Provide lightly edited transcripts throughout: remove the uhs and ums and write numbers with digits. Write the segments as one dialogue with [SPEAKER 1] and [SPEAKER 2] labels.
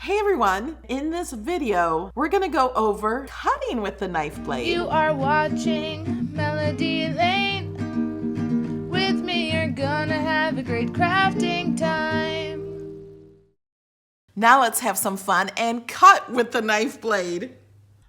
[SPEAKER 1] Hey everyone, in this video, we're gonna go over cutting with the knife blade.
[SPEAKER 2] You are watching Melody Lane. With me, you're gonna have a great crafting time.
[SPEAKER 1] Now let's have some fun and cut with the knife blade.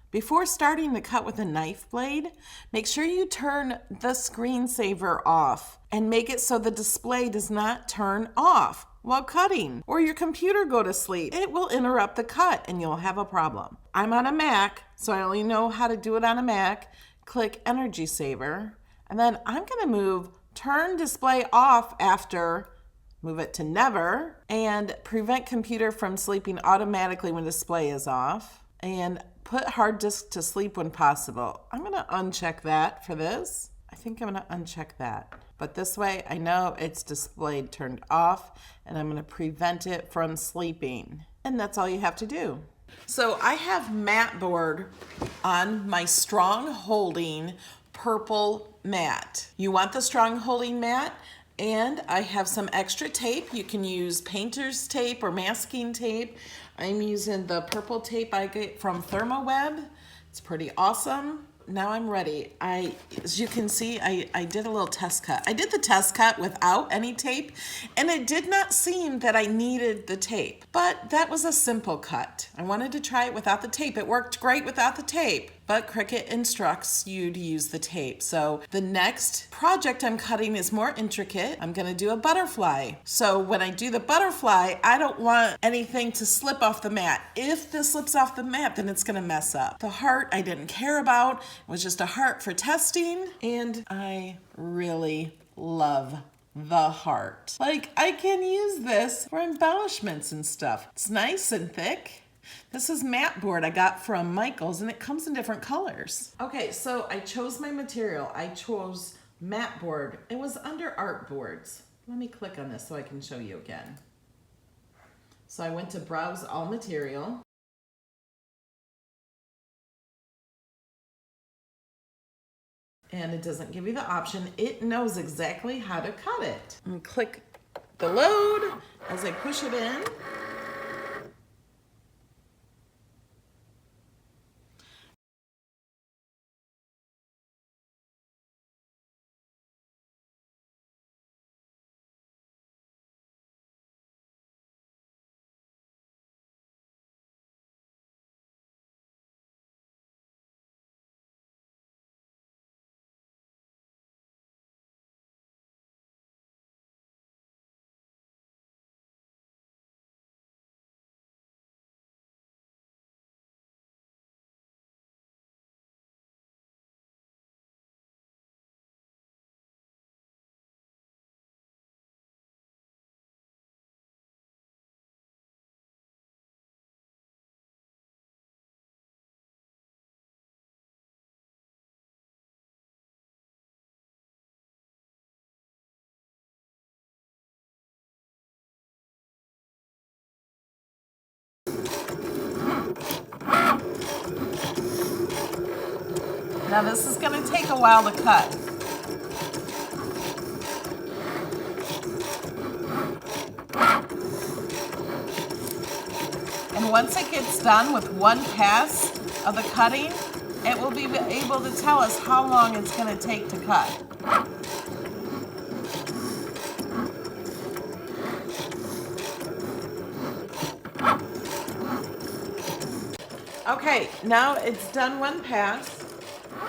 [SPEAKER 1] Before starting to cut with a knife blade, make sure you turn the screensaver off and make it so the display does not turn off while cutting, or your computer go to sleep. It will interrupt the cut and you'll have a problem. I'm on a Mac, so I only know how to do it on a Mac. Click Energy Saver, and then I'm gonna move Turn Display Off after, move it to Never, and prevent computer from sleeping automatically when display is off, and put hard disk to sleep when possible. I'm gonna uncheck that for this. I think I'm gonna uncheck that. But this way I know it's displayed turned off and I'm gonna prevent it from sleeping. And that's all you have to do. So I have mat board on my strong holding purple mat. You want the strong holding mat, and I have some extra tape. You can use painter's tape or masking tape. I'm using the purple tape I get from ThermoWeb. It's pretty awesome. Now I'm ready. As you can see, I did a little test cut. I did the test cut without any tape, and it did not seem that I needed the tape, but that was a simple cut. I wanted to try it without the tape. It worked great without the tape, but Cricut instructs you to use the tape. So the next project I'm cutting is more intricate. I'm gonna do a butterfly. So when I do the butterfly, I don't want anything to slip off the mat. If this slips off the mat, then it's gonna mess up. The heart I didn't care about. It was just a heart for testing, and I really love the heart. Like, I can use this for embellishments and stuff. It's nice and thick. This is mat board I got from Michael's, and it comes in different colors. Okay, so I chose my material. I chose mat board. It was under art boards. Let me click on this so I can show you again. So I went to browse all material. And it doesn't give you the option. It knows exactly how to cut it. And click the load as I push it in. Now this is going to take a while to cut. And once it gets done with one pass of the cutting, it will be able to tell us how long it's going to take to cut. Okay, now it's done one pass.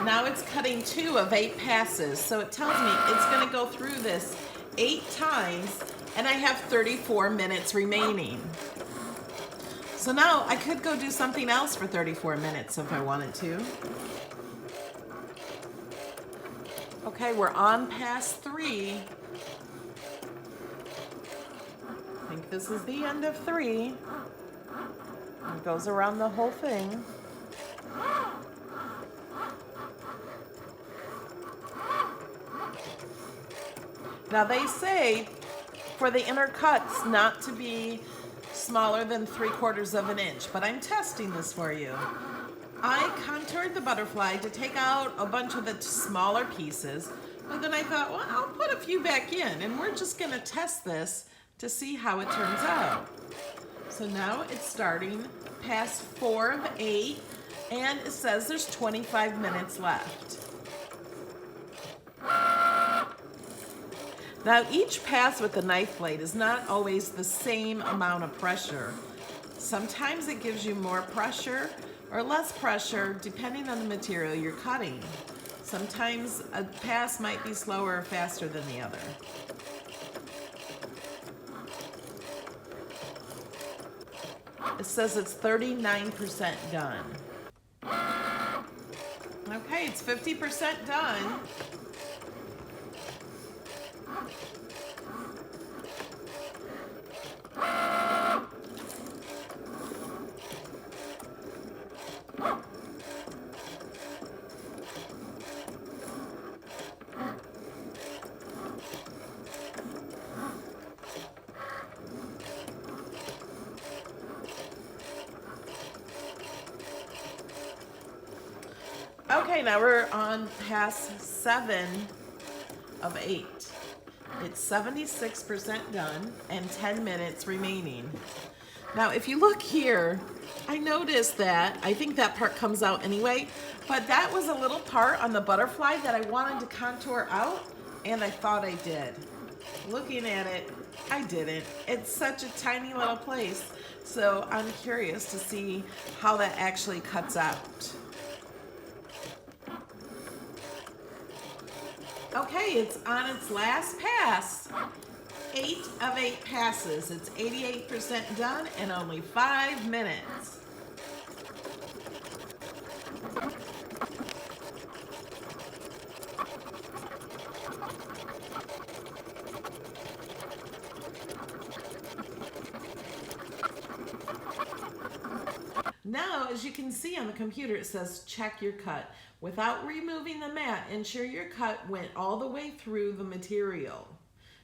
[SPEAKER 1] Now it's cutting 2 of 8 passes. So it tells me it's going to go through this 8 times, and I have 34 minutes remaining. So now I could go do something else for 34 minutes if I wanted to. Okay, we're on pass 3. I think this is the end of 3. It goes around the whole thing. Now they say for the inner cuts not to be smaller than 3/4 of an inch, but I'm testing this for you. I contoured the butterfly to take out a bunch of the smaller pieces, but then I thought, well, I'll put a few back in, and we're just gonna test this to see how it turns out. So now it's starting past 4 of 8, and it says there's 25 minutes left. Now each pass with the knife blade is not always the same amount of pressure. Sometimes it gives you more pressure or less pressure depending on the material you're cutting. Sometimes a pass might be slower or faster than the other. It says it's 39% done. Okay, it's 50% done. Okay, now we're on pass 7 of 8. It's 76% done and 10 minutes remaining. Now, if you look here, I noticed that, I think that part comes out anyway, but that was a little part on the butterfly that I wanted to contour out, and I thought I did. Looking at it, I didn't. It's such a tiny little place, so I'm curious to see how that actually cuts out. Okay, it's on its last pass. 8 of 8 passes. It's 88% done in only 5 minutes. Now, as you can see on the computer, it says check your cut. Without removing the mat, ensure your cut went all the way through the material.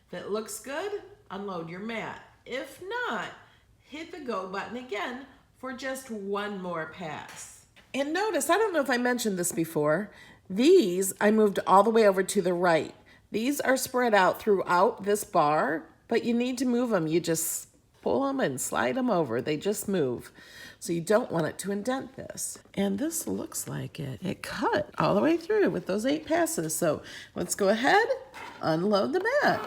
[SPEAKER 1] If it looks good, unload your mat. If not, hit the go button again for just one more pass. And notice, I don't know if I mentioned this before, these I moved all the way over to the right. These are spread out throughout this bar, but you need to move them. You just pull them and slide them over. They just move. So you don't want it to indent this. And this looks like it. It cut all the way through with those 8 passes. So let's go ahead, unload the mat.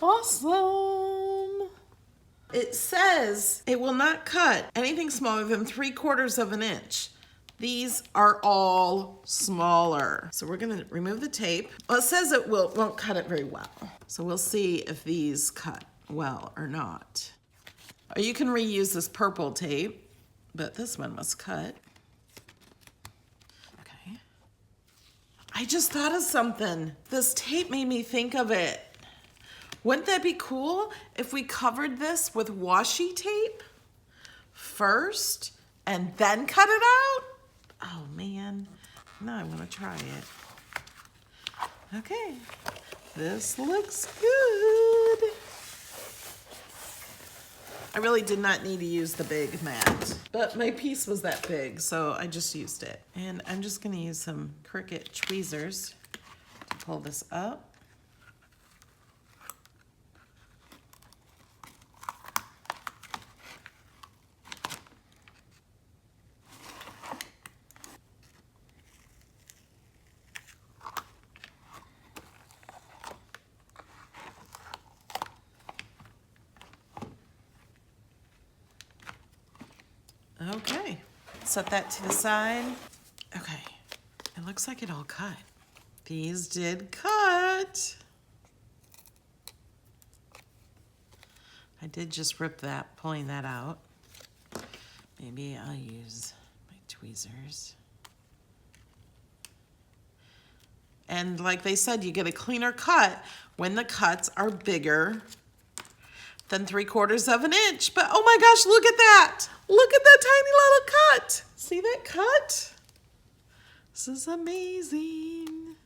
[SPEAKER 1] Awesome. It says it will not cut anything smaller than 3/4 of an inch. These are all smaller. So we're gonna remove the tape. Well, it says it won't cut it very well. So we'll see if these cut well or not. Or you can reuse this purple tape, but this one must cut. Okay. I just thought of something. This tape made me think of it. Wouldn't that be cool if we covered this with washi tape first and then cut it out? Oh man, now I want to try it. Okay, this looks good. I really did not need to use the big mat, but my piece was that big, so I just used it. And I'm just gonna use some Cricut tweezers to pull this up. Okay, set that to the side. Okay, it looks like it all cut. These did cut. I did just rip that, pulling that out. Maybe I'll use my tweezers. And like they said, you get a cleaner cut when the cuts are bigger than 3/4 of an inch. But oh my gosh, look at that. Look at that tiny little cut. See that cut? This is amazing.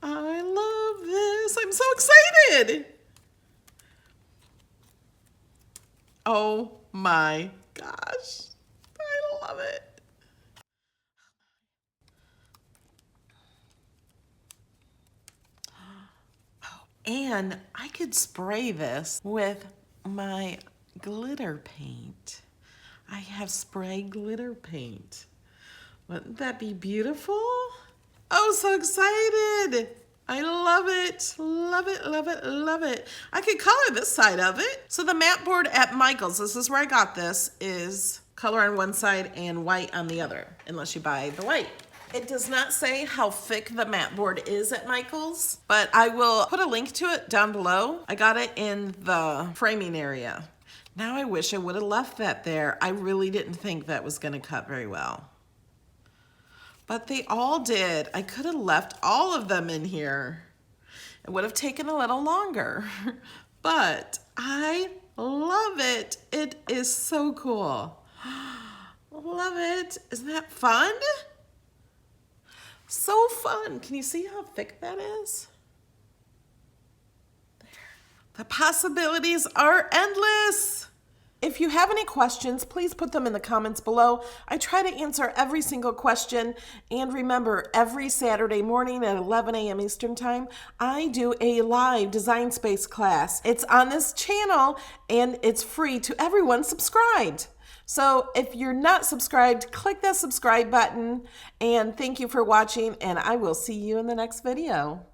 [SPEAKER 1] I love this. I'm so excited. Oh my gosh. I love it. And I could spray this with my glitter paint. I have spray glitter paint. Wouldn't that be beautiful? Oh, so excited. I love it, love it, love it, love it. I could color this side of it. So the mat board at Michael's, this is where I got this, is color on one side and white on the other, unless you buy the white. It does not say how thick the mat board is at Michael's, but I will put a link to it down below. I got it in the framing area. Now I wish I would have left that there. I really didn't think that was gonna cut very well. But they all did. I could have left all of them in here. It would have taken a little longer, but I love it. It is so cool. Love it. Isn't that fun? So fun. Can you see how thick that is? There. The possibilities are endless. If you have any questions, please put them in the comments below. I try to answer every single question. And remember, every Saturday morning at 11 a.m. Eastern Time, I do a live Design Space class. It's on this channel and it's free to everyone subscribed. So if you're not subscribed, click that subscribe button. And thank you for watching, and I will see you in the next video.